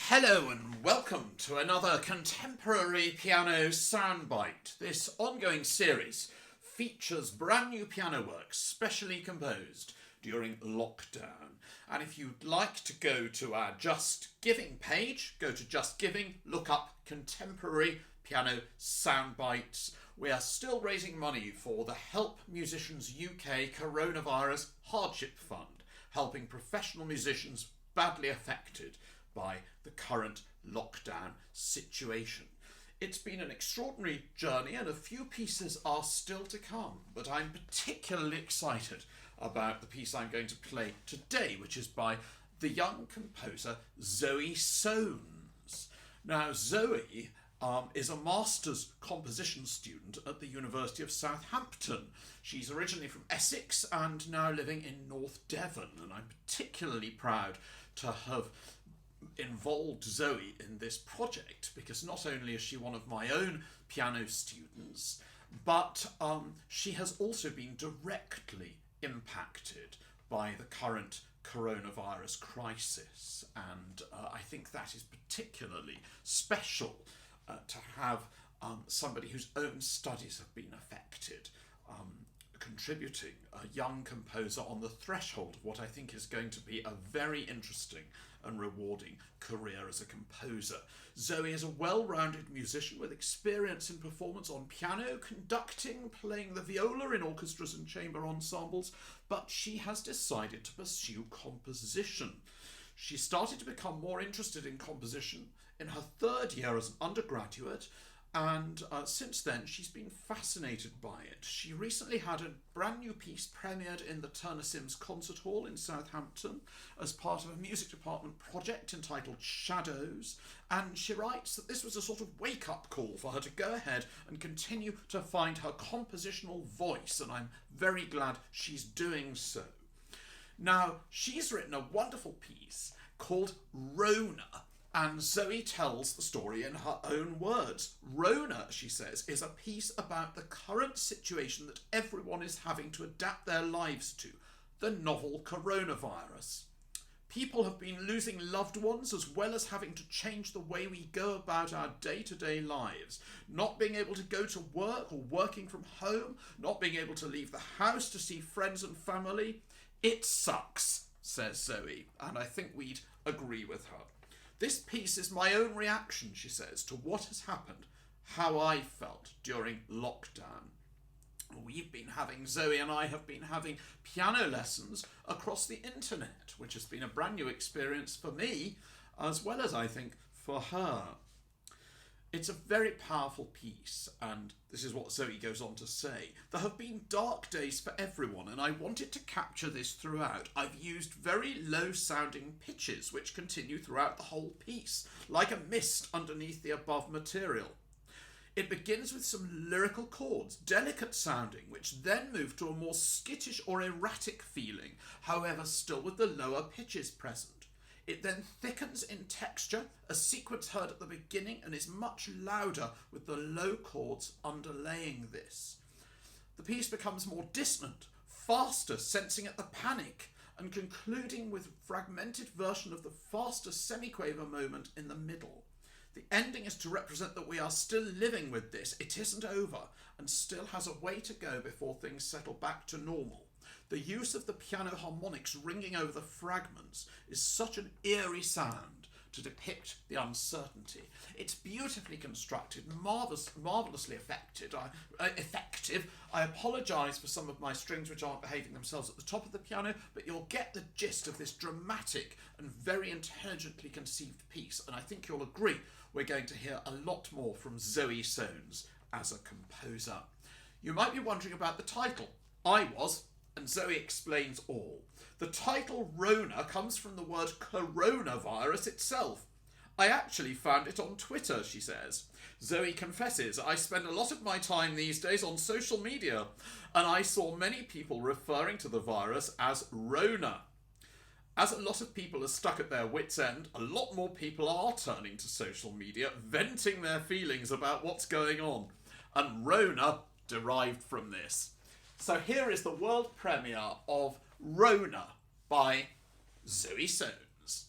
Hello and welcome to another contemporary piano soundbite. This ongoing series features brand new piano works specially composed during lockdown. And if you'd like to go to our Just Giving page, go to Just Giving, look up contemporary piano soundbites. We are still raising money for the Help Musicians UK Coronavirus Hardship Fund, helping professional musicians badly affected by the current lockdown situation. It's been an extraordinary journey and a few pieces are still to come, but I'm particularly excited about the piece I'm going to play today, which is by the young composer Zoe Soanes. Now, Zoe is a master's composition student at the University of Southampton. She's originally from Essex and now living in North Devon, and I'm particularly proud to have involved Zoe in this project because not only is she one of my own piano students, but she has also been directly impacted by the current coronavirus crisis, and I think that is particularly special to have somebody whose own studies have been affected contributing, a young composer on the threshold of what I think is going to be a very interesting and rewarding career as a composer. Zoe is a well-rounded musician with experience in performance on piano, conducting, playing the viola in orchestras and chamber ensembles, but she has decided to pursue composition. She started to become more interested in composition in her third year as an undergraduate, and since then she's been fascinated by it. She recently had a brand new piece premiered in the Turner Sims Concert Hall in Southampton as part of a music department project entitled Shadows, and she writes that this was a sort of wake-up call for her to go ahead and continue to find her compositional voice, and I'm very glad she's doing so. Now, she's written a wonderful piece called Rona, and Zoe tells the story in her own words. Rona, she says, is a piece about the current situation that everyone is having to adapt their lives to, the novel coronavirus. People have been losing loved ones as well as having to change the way we go about our day-to-day lives. Not being able to go to work or working from home, not being able to leave the house to see friends and family. It sucks, says Zoe, and I think we'd agree with her. This piece is my own reaction, she says, to what has happened, how I felt during lockdown. Zoe and I have been having piano lessons across the internet, which has been a brand new experience for me, as well as I think for her. It's a very powerful piece, and this is what Zoe goes on to say. There have been dark days for everyone, and I wanted to capture this throughout. I've used very low-sounding pitches, which continue throughout the whole piece, like a mist underneath the above material. It begins with some lyrical chords, delicate sounding, which then move to a more skittish or erratic feeling, however still with the lower pitches present. It then thickens in texture, a sequence heard at the beginning, and is much louder with the low chords underlaying this. The piece becomes more dissonant, faster, sensing at the panic, and concluding with a fragmented version of the faster semiquaver moment in the middle. The ending is to represent that we are still living with this, it isn't over, and still has a way to go before things settle back to normal. The use of the piano harmonics ringing over the fragments is such an eerie sound to depict the uncertainty. It's beautifully constructed, marvellously effective. I apologise for some of my strings which aren't behaving themselves at the top of the piano, but you'll get the gist of this dramatic and very intelligently conceived piece, and I think you'll agree we're going to hear a lot more from Zoe Soanes as a composer. You might be wondering about the title. I was. And Zoe explains all. The title Rona comes from the word coronavirus itself. I actually found it on Twitter, she says. Zoe confesses, I spend a lot of my time these days on social media, and I saw many people referring to the virus as Rona. As a lot of people are stuck at their wits' end, a lot more people are turning to social media, venting their feelings about what's going on. And Rona derived from this. So here is the world premiere of Rona by Zoe Soanes.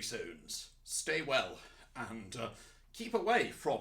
Zoe Sounds. Stay well and keep away from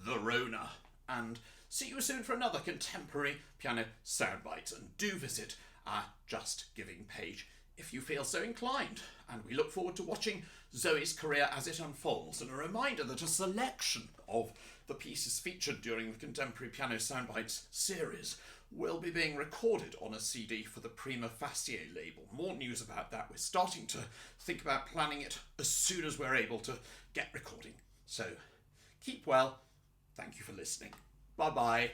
the Rona. And see you soon for another contemporary piano soundbites. And do visit our Just Giving page if you feel so inclined. And we look forward to watching Zoe's career as it unfolds. And a reminder that a selection of the pieces featured during the Contemporary Piano Soundbites series will be being recorded on a CD for the Prima Facie label. More news about that. We're starting to think about planning it as soon as we're able to get recording. So keep well. Thank you for listening. Bye-bye.